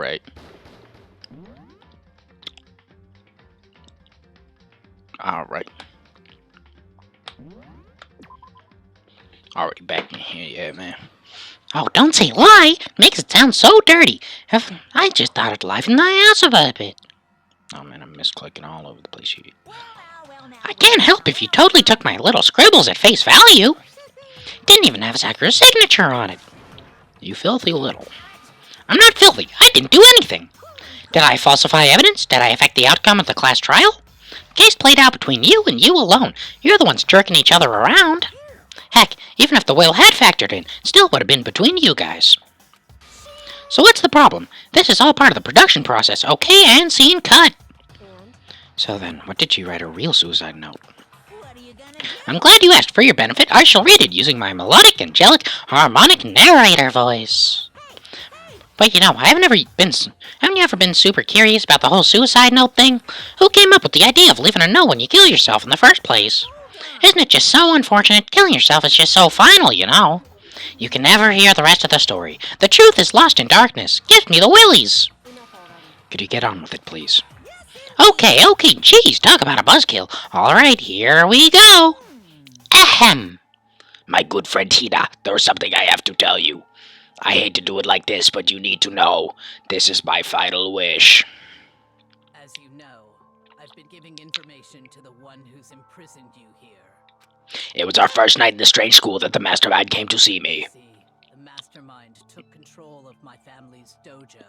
Alright. Alright. Already back in here, yeah, man. Oh, don't say lie! Makes it sound so dirty. I just thought it'd liven my ass up a bit. Oh man, I'm misclicking all over the place here. I can't help if you totally took my little scribbles at face value. Didn't even have Sakura's signature on it. You filthy little. I'm not filthy. I didn't do anything. Did I falsify evidence? Did I affect the outcome of the class trial? The case played out between you and you alone. You're the ones jerking each other around. Heck, even if the whale had factored in, still would have been between you guys. So what's the problem? This is all part of the production process, okay? And scene cut. So then, what did you write a real suicide note? I'm glad you asked. For your benefit, I shall read it using my melodic, angelic, harmonic narrator voice. But you know, haven't you ever been super curious about the whole suicide note thing? Who came up with the idea of leaving a note when you kill yourself in the first place? Isn't it just so unfortunate? Killing yourself is just so final, you know. You can never hear the rest of the story. The truth is lost in darkness. Gives me the willies. Could you get on with it, please? Okay, geez, talk about a buzzkill. Alright, here we go. Ahem. My good friend Hina, there's something I have to tell you. I hate to do it like this, but you need to know. This is my final wish. As you know, I've been giving information to the one who's imprisoned you here. It was our first night in the strange school that the mastermind came to see me. See, the mastermind took control of my family's dojo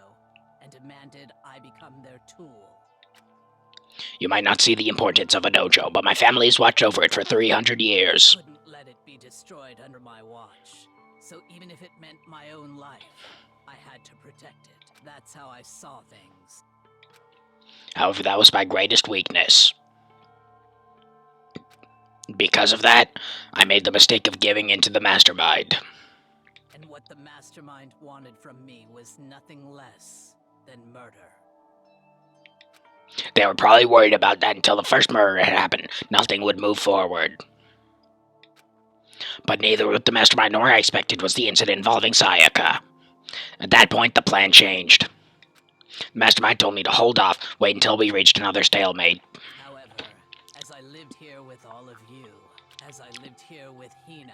and demanded I become their tool. You might not see the importance of a dojo, but my family has watched over it for 300 years. Couldn't let it be destroyed under my watch. So even if it meant my own life, I had to protect it. That's how I saw things. However, that was my greatest weakness. Because of that, I made the mistake of giving in to the mastermind. And what the mastermind wanted from me was nothing less than murder. They were probably worried about that until the first murder had happened. Nothing would move forward. But neither what the mastermind nor I expected was the incident involving Sayaka. At that point, the plan changed. The mastermind told me to hold off, wait until we reached another stalemate. However, as I lived here with all of you, as I lived here with Hina,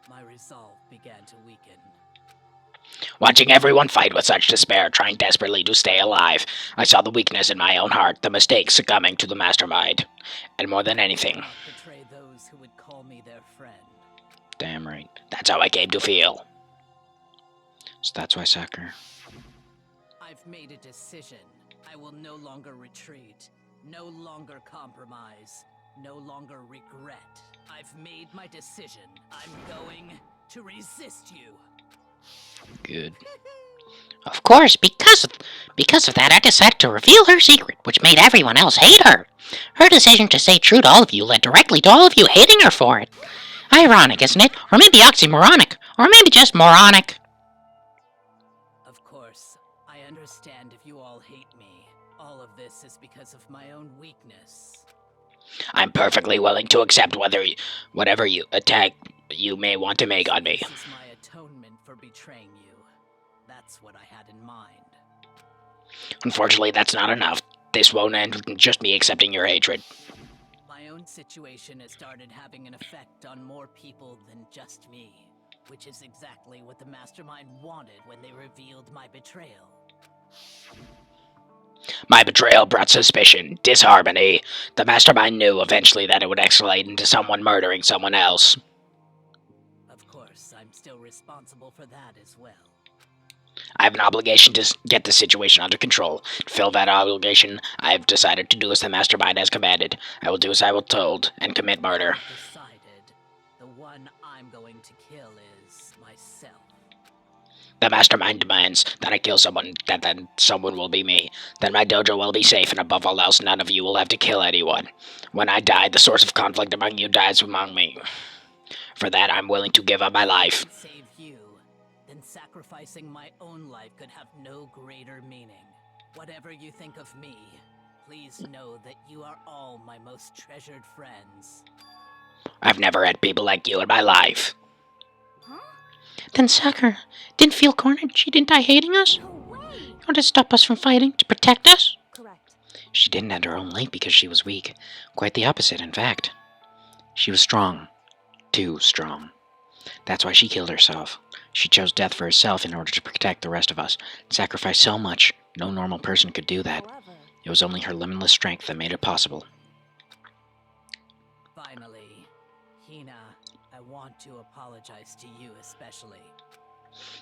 my resolve began to weaken. Watching everyone fight with such despair, trying desperately to stay alive, I saw the weakness in my own heart, the mistake succumbing to the mastermind. And more than anything, Betray those who would call me their friend. Damn right. that's how I came to feel. So that's why Sakura. I've made a decision. I will no longer retreat, no longer compromise, no longer regret. I've made my decision. I'm going to resist you. Good. Of course, because of that, I decided to reveal her secret, which made everyone else hate her. Her decision to stay true to all of you led directly to all of you hating her for it. Ironic, isn't it? Or maybe oxymoronic. Or maybe just moronic. Of course, I understand if you all hate me. All of this is because of my own weakness. I'm perfectly willing to accept whatever you attack you may want to make on me. This is my atonement for betraying you. That's what I had in mind. Unfortunately, that's not enough. This won't end with just me accepting your hatred. My own situation has started having an effect on more people than just me, which is exactly what the mastermind wanted when they revealed my betrayal. My betrayal brought suspicion, disharmony. The mastermind knew eventually that it would escalate into someone murdering someone else. Of course, I'm still responsible for that as well. I have an obligation to get the situation under control. To fill that obligation, I have decided to do as the mastermind has commanded. I will do as I was told, and commit murder. Decided, the one I'm going to kill is myself. The mastermind demands that I kill someone, that then someone will be me. Then my dojo will be safe, and above all else, none of you will have to kill anyone. When I die, the source of conflict among you dies among me. For that, I'm willing to give up my life. Save you, then sacrificing my own life could have no greater meaning. Whatever you think of me, please know that you are all my most treasured friends. I've never had people like you in my life. Then Sakura didn't feel cornered? She didn't die hating us? order to stop us from fighting, to protect us? Correct. She didn't end her own life because she was weak. Quite the opposite, in fact. She was strong. Too strong. That's why she killed herself. She chose death for herself in order to protect the rest of us. Sacrificed so much, no normal person could do that. However, It was only her limitless strength that made it possible. Finally, Hina, I want to apologize to you especially.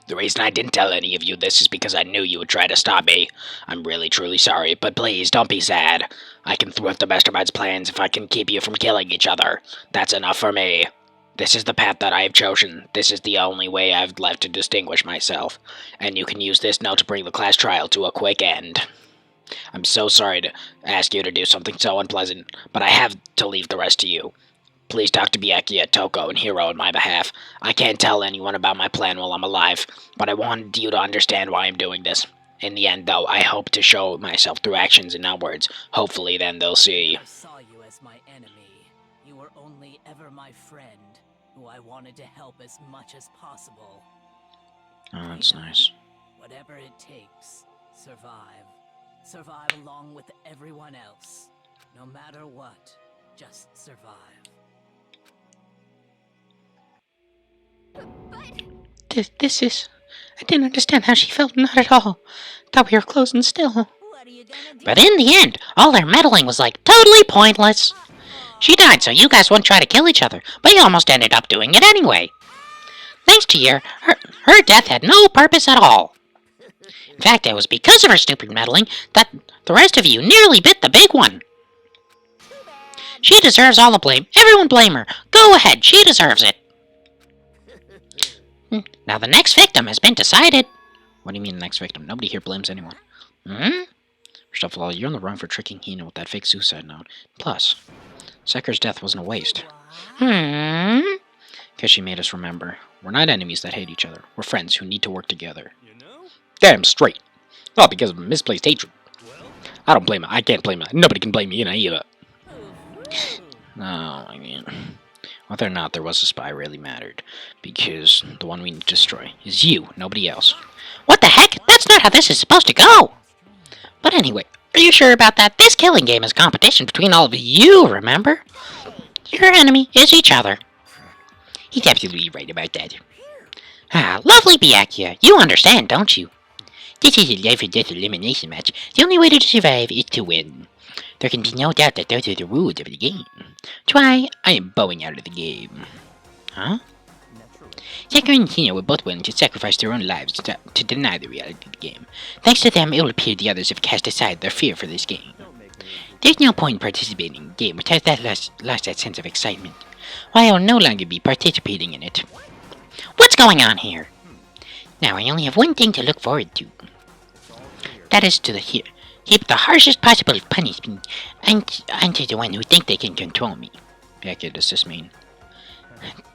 The reason I didn't tell any of you this is because I knew you would try to stop me. I'm really truly sorry, but please don't be sad. I can thwart the Mastermind's plans if I can keep you from killing each other. That's enough for me. This is the path that I have chosen. This is the only way I've left to distinguish myself. And you can use this now to bring the class trial to a quick end. I'm so sorry to ask you to do something so unpleasant, but I have to leave the rest to you. Please talk to Byakuya, Toko, and Hiro on my behalf. I can't tell anyone about my plan while I'm alive, but I wanted you to understand why I'm doing this. In the end, though, I hope to show myself through actions and not words. Hopefully, then they'll see. I saw you as my enemy. You were only ever my friend, who I wanted to help as much as possible. Oh, that's nice. Whatever it takes, survive. Survive along with everyone else. No matter what, just survive. This is... I didn't understand how she felt, not at all. Thought we were closing still. what are you gonna do? But in the end, all their meddling was like totally pointless. She died so you guys wouldn't try to kill each other, but you almost ended up doing it anyway. Thanks to her death had no purpose at all. In fact, it was because of her stupid meddling that the rest of you nearly bit the big one. She deserves all the blame. Everyone blame her. Go ahead, she deserves it. Now the next victim has been decided. What do you mean the next victim? Nobody here blames anyone. Hmm? First of all, you're on the run for tricking Hina with that fake suicide note. Plus, Seker's death wasn't a waste. Hmm? Because she made us remember. We're not enemies that hate each other. We're friends who need to work together. Damn straight. All because of misplaced hatred. I don't blame her. I can't blame her. Nobody can blame me either. No, I mean... Whether or not there was a spy really mattered. Because the one we need to destroy is you, nobody else. What the heck? That's not how this is supposed to go. But anyway, are you sure about that? This killing game is competition between all of you, remember? Your enemy is each other. He's absolutely right about that. Ah, lovely Byakuya. You understand, don't you? This is a life or death elimination match. The only way to survive is to win. There can be no doubt that those are the rules of the game. That's why I am bowing out of the game. Huh? Seker and Hina were both willing to sacrifice their own lives to deny the reality of the game. Thanks to them, it will appear the others have cast aside their fear for this game. There's no point in participating in a game which has lost that sense of excitement. Why, I will no longer be participating in it. What's going on here? Now, I only have one thing to look forward to. That is to heap the harshest possible punishment onto the one who think they can control me. Byakuya, does this mean?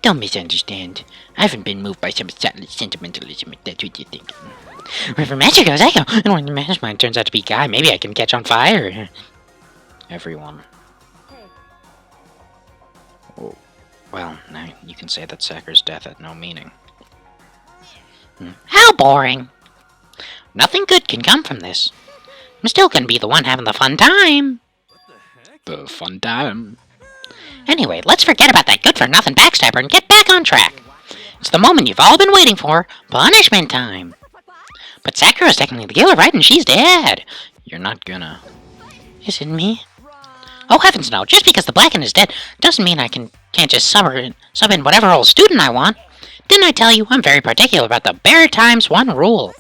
Don't misunderstand. I haven't been moved by some sentimentalism, if that's what you're thinking. Wherever magic goes, I go. And when the mastermind turns out to be Guy, maybe I can catch on fire. Everyone. Hey, Oh, well, now you can say that Seker's death had no meaning. How boring. Nothing good can come from this. I'm still gonna be the one having the fun time. The fun time. Anyway, let's forget about that good-for-nothing backstabber and get back on track. It's the moment you've all been waiting for. Punishment time. But Sakura's technically the killer, right? And she's dead. You're not gonna... Is it me? Oh, heavens no. Just because the Blacken is dead doesn't mean I can't just sub in whatever old student I want. Didn't I tell you I'm very particular about the bare times one rule?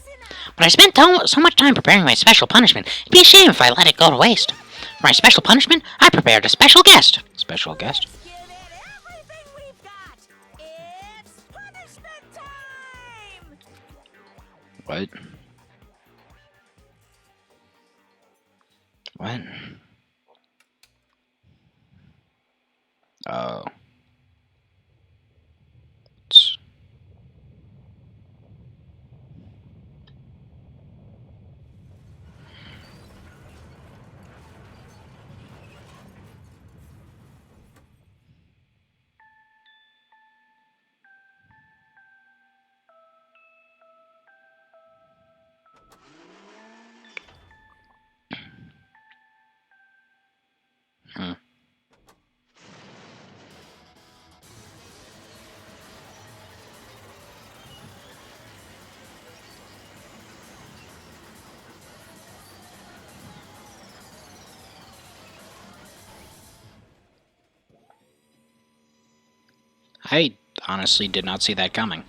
But I spent so much time preparing my special punishment, it'd be a shame if I let it go to waste. For my special punishment, I prepared a special guest. Special guest? give it everything we've got. It's punishment time. What? What? Oh. It's... I honestly did not see that coming.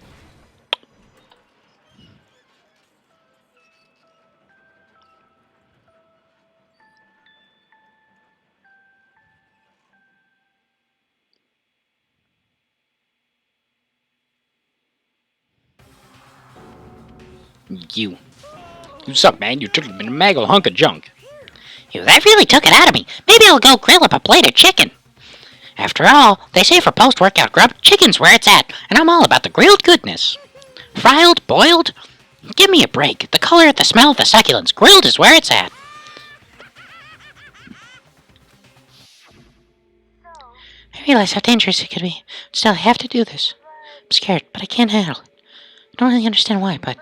You. What's up, man? You took a maggle hunk of junk. Ew, that really took it out of me. Maybe I'll go grill up a plate of chicken. After all, they say for post-workout grub, chicken's where it's at, and I'm all about the grilled goodness. Fried, boiled? Give me a break. The color, the smell, the succulence. Grilled is where it's at. I realize how dangerous it could be. Still, I have to do this. I'm scared, but I can't handle it. I don't really understand why, but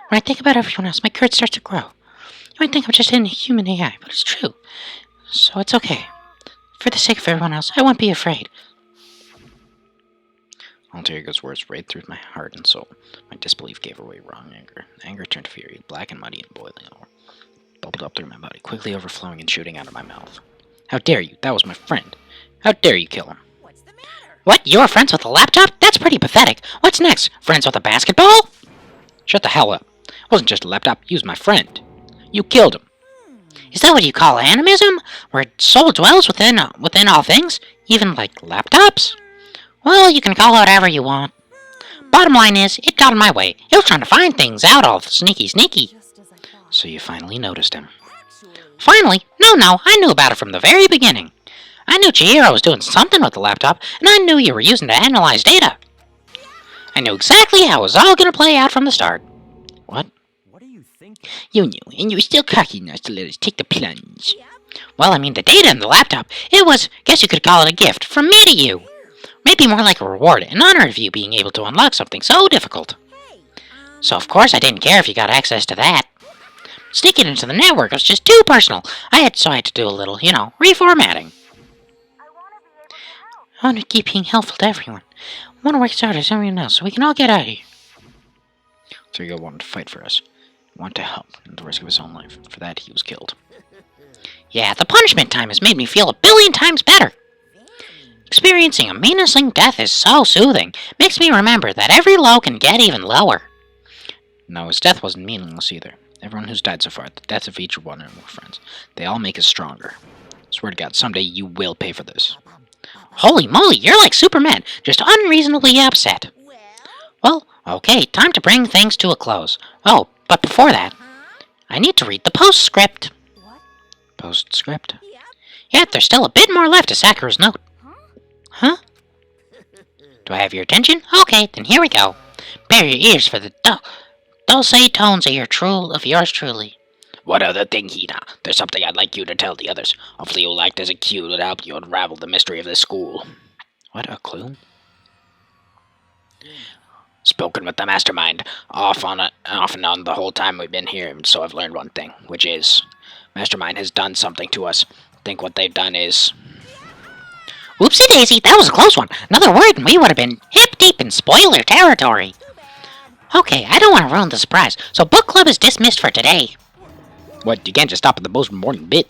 when I think about everyone else, my courage starts to grow. You might think I'm just in human AI, but it's true. So it's okay. For the sake of everyone else, I won't be afraid. Altair's words right through my heart and soul. My disbelief gave away wrong anger. Anger turned to fury, black and muddy and boiling over. Bubbled up through my body, quickly overflowing and shooting out of my mouth. How dare you? That was my friend. How dare you kill him? What's the matter? What? You're friends with a laptop? That's pretty pathetic. What's next? Friends with a basketball? Shut the hell up. It wasn't just a laptop, he was my friend. You killed him. Is that what you call animism? Where soul dwells within all things? Even like laptops? Well, you can call it whatever you want. Bottom line is, it got in my way. It was trying to find things out all sneaky. So you finally noticed him. Finally? No, I knew about it from the very beginning. I knew Chihiro was doing something with the laptop, and I knew you were using to analyze data. I knew exactly how it was all going to play out from the start. What? What are you thinking? You knew, and you were still cocky enough to let us take the plunge. Well, I mean, the data in the laptop, it was, guess you could call it a gift, from me to you. Maybe more like a reward, in honor of you being able to unlock something so difficult. So of course I didn't care if you got access to that. Sneaking into the network was just too personal. I had to do a little, reformatting. I want to keep being helpful to everyone. I want to work as hard as everyone else so we can all get out of here. Sergio wanted to fight for us. He wanted to help, at the risk of his own life. For that, he was killed. Yeah, the punishment time has made me feel 1,000,000,000 times better. Experiencing a menacing death is so soothing. Makes me remember that every low can get even lower. No, his death wasn't meaningless either. Everyone who's died so far, the death of each one of our friends, they all make us stronger. Swear to God, someday you will pay for this. Holy moly, you're like Superman, just unreasonably upset. Well, okay, time to bring things to a close. Oh, but before that, I need to read the postscript. Postscript? Yep, there's still a bit more left to Sakura's note. Huh? Do I have your attention? Okay, then here we go. Bare your ears for the dulce tones of yours truly. One other thing, Hina. There's something I'd like you to tell the others. Hopefully you'll act as a cue to help you unravel the mystery of this school. What, a clue? Spoken with the mastermind, off and on the whole time we've been here, so I've learned one thing, which is, mastermind has done something to us. I think what they've done is... Whoopsie daisy, that was a close one. Another word and we would have been hip deep in spoiler territory. Okay, I don't want to ruin the surprise, so book club is dismissed for today. What, you can't just stop at the most important bit?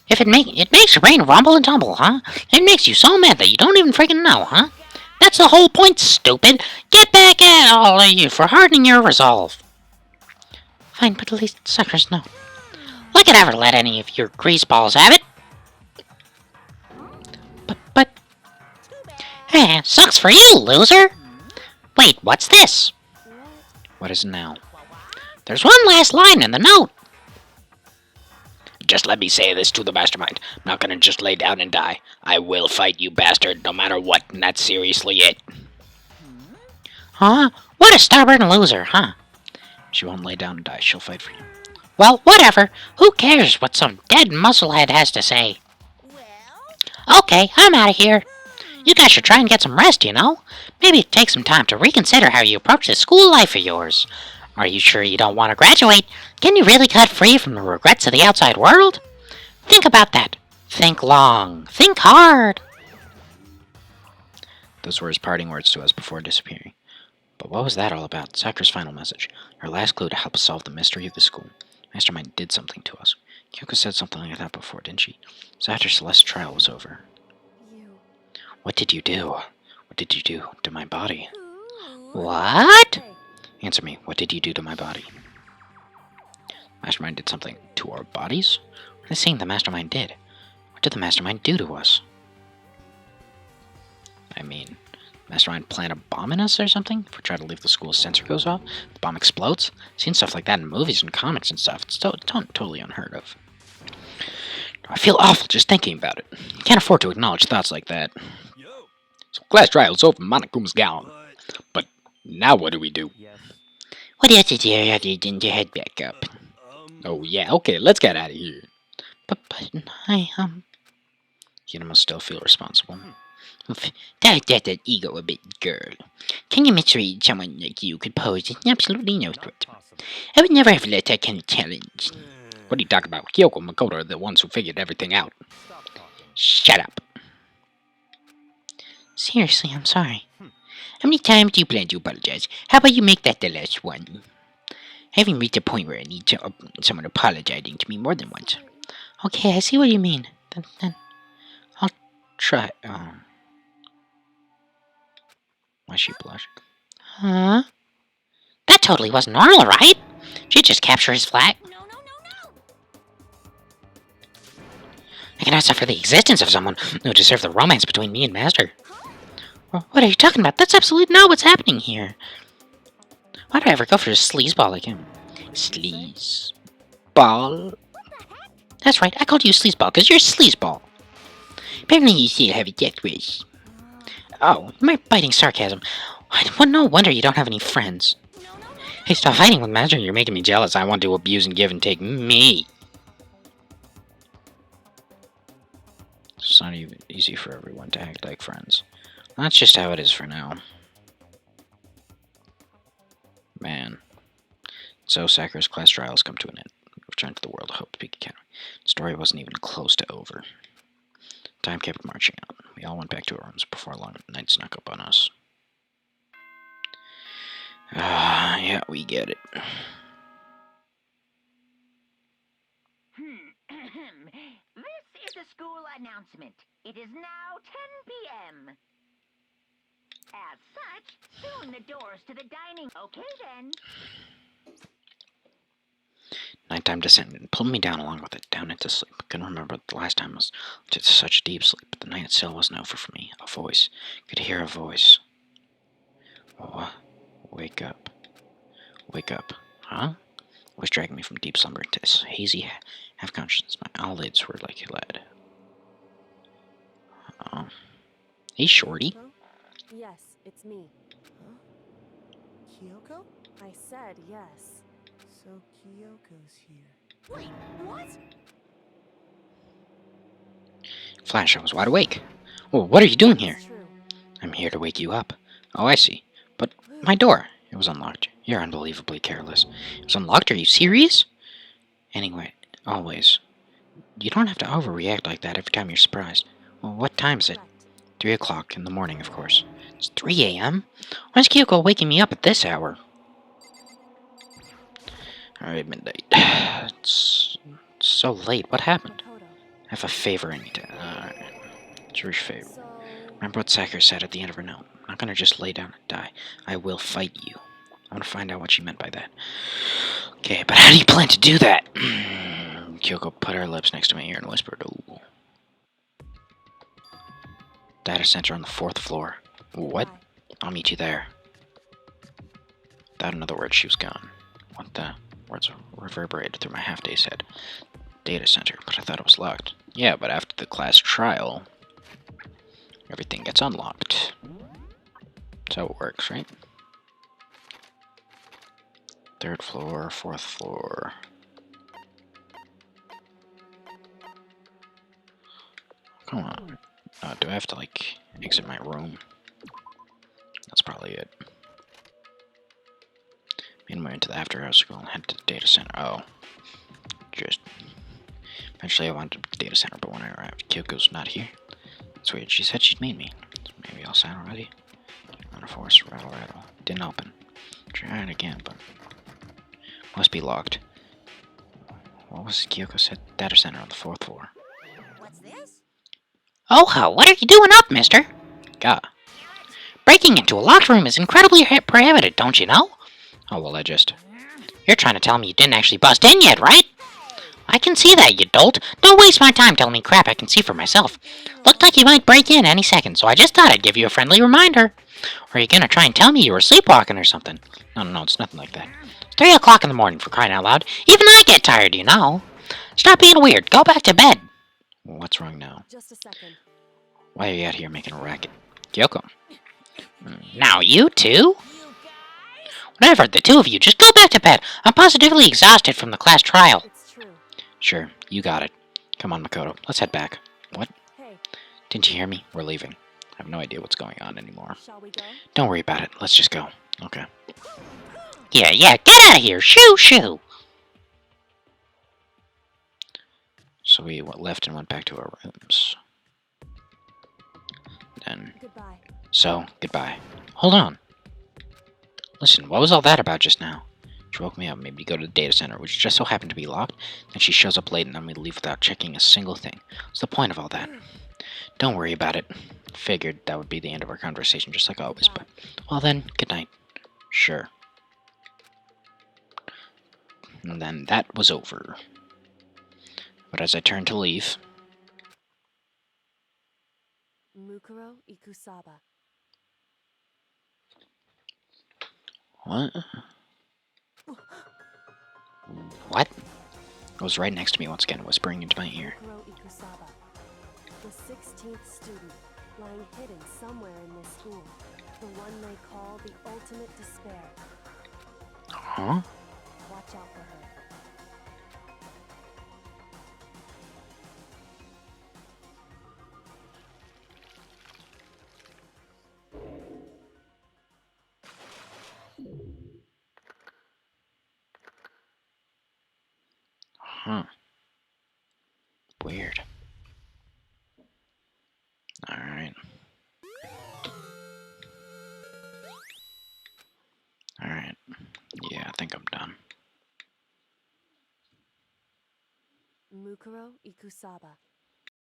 If it makes your brain rumble and tumble, huh? It makes you so mad that you don't even freaking know, huh? That's the whole point, stupid. Get back at all of you for hardening your resolve. Fine, but at least suckers know. I could ever let any of your greaseballs have it. But... sucks for you, loser. Wait, what's this? What is it now? There's one last line in the note. Just let me say this to the mastermind. I'm not gonna just lay down and die. I will fight you, bastard, no matter what, and that's seriously it. Huh? What a stubborn loser, huh? She won't lay down and die. She'll fight for you. Well, whatever. Who cares what some dead musclehead has to say? Okay, I'm out of here. You guys should try and get some rest, Maybe take some time to reconsider how you approach this school life of yours. Are you sure you don't want to graduate? Can you really cut free from the regrets of the outside world? Think about that. Think long. Think hard. Those were his parting words to us before disappearing. But what was that all about? Sakura's final message. Her last clue to help us solve the mystery of the school. Mastermind did something to us. Kyoko said something like that before, didn't she? It was after Celeste's trial was over. What did you do? What What did you do to my body? What? Answer me, what did you do to my body? Mastermind did something to our bodies? What is saying the Mastermind did? What did the Mastermind do to us? I mean, Mastermind plant a bomb in us or something? If we try to leave the school, sensor goes off, the bomb explodes? Seen stuff like that in movies and comics and stuff. It's totally unheard of. I feel awful just thinking about it. You can't afford to acknowledge thoughts like that. So class trial's over, Monocume's gone. But now what do we do? What else is there other than to head back up? Oh yeah, okay, let's get out of here. But I, You must still feel responsible. That's an ego a bit, girl. Can you misread someone like you could pose as absolutely no threat? I would never have let that kind of challenge. What are you talking about? Kyoko and Makoto are the ones who figured everything out. Shut up. Seriously, I'm sorry. How many times do you plan to apologize? How about you make that the last one? I haven't reached a point where I need someone apologizing to me more than once. Okay, I see what you mean. Then I'll try. Why is she blushing? Huh? That totally wasn't normal, right? She'd just capture his flag. No, no, no, no! I cannot suffer the existence of someone who would deserve the romance between me and Master. What are you talking about? That's absolutely not what's happening here. Why'd I ever go for a sleazeball like him? Sleazeball? That's right, I called you a sleazeball because you're a sleazeball. Apparently you still have a death wish. Oh, my biting sarcasm. Well, no wonder you don't have any friends. Hey, stop fighting with Master. You're making me jealous. I want to abuse and give and take me. It's not even easy for everyone to act like friends. That's just how it is for now. Man. So Sakura's class trial has come to an end. Returned to the world of Hope Peak Academy. The story wasn't even close to over. Time kept marching on. We all went back to our rooms before long night snuck up on us. Yeah, we get it. This is a school announcement. It is now 10 p.m. As such, soon the doors to the dining... Okay, then. Nighttime descended and pulled me down along with it, down into sleep. Couldn't remember the last time I was into such deep sleep, but the night still wasn't over for me. A voice. Could hear a voice. Oh, wake up. Wake up. Huh? Was dragging me from deep slumber into this hazy half-consciousness. My eyelids were like lead. Hey, shorty. Huh? Yes, it's me. Huh? Kyoko? I said yes. So Kyoko's here. Wait, what? Flash, I was wide awake. Well, what are you doing here? It's true. I'm here to wake you up. Oh, I see. But my door. It was unlocked. You're unbelievably careless. It was unlocked? Are you serious? Anyway, always. You don't have to overreact like that every time you're surprised. Well, what time is it? 3 o'clock in the morning, of course. It's 3 a.m.? Why is Kyoko waking me up at this hour? Alright, midnight. It's so late. What happened? Makoto. I have a favor I need to... Alright. It's your favor. So, Remember what Sakura said at the end of her note. I'm not gonna just lay down and die. I will fight you. I want to find out what she meant by that. Okay, but how do you plan to do that? Kyoko put her lips next to my ear and whispered, "Ooh." Data center on the 4th floor. What? hi. I'll meet you there. Without another word, she was gone. What the? Words reverberated through my half-dazed head. Data center, but I thought it was locked. Yeah, but after the class trial, everything gets unlocked. That's how it works, right? 3rd floor, 4th floor. Come on. Do I have to, like, exit my room? That's probably it. Meanwhile, into the after-hours school and head to the data center. Oh. Just. Eventually I wound up at the data center, but when I arrived, Kyoko's not here. That's weird. She said she'd meet me. So maybe all set already? On a force, rattle, rattle. Didn't open. Tried again, but must be locked. What was Kyoko said? Data center on the 4th floor. What's this? Oh, what are you doing up, mister? Gah. Breaking into a locked room is incredibly prohibited, don't you know? Oh, well, You're trying to tell me you didn't actually bust in yet, right? I can see that, you dolt. Don't waste my time telling me crap I can see for myself. Looked like you might break in any second, so I just thought I'd give you a friendly reminder. Or are you gonna try and tell me you were sleepwalking or something? No, it's nothing like that. It's 3 o'clock in the morning, for crying out loud. Even I get tired, you know. Stop being weird. Go back to bed. What's wrong now? Just a second. Why are you out here making a racket? Kyoko. Now you two? Whatever, the two of you, just go back to bed. I'm positively exhausted from the class trial. It's true. Sure, you got it. Come on, Makoto, let's head back. What? Hey, Didn't you hear me? We're leaving. I have no idea what's going on anymore. shall we go? Don't worry about it. Let's just go. Okay. Yeah, get out of here. Shoo. So we left and went back to our rooms. Then, Goodbye. so, goodbye. Hold on. Listen, what was all that about just now? She woke me up, made me go to the data center, which just so happened to be locked. Then she shows up late and then we leave without checking a single thing. What's the point of all that? Don't worry about it. Figured that would be the end of our conversation, just like always, but... Well then, good night. Sure. And then that was over. But as I turned to leave... Mukuro Ikusaba. What? What? It was right next to me once again, whispering into my ear. Mukuro Ikusaba. The 16th student, lying hidden somewhere in this school. The one they call the ultimate despair. Huh? Watch out for her. Huh. Weird. Alright. Alright. Yeah, I think I'm done. Mukuro Ikusaba.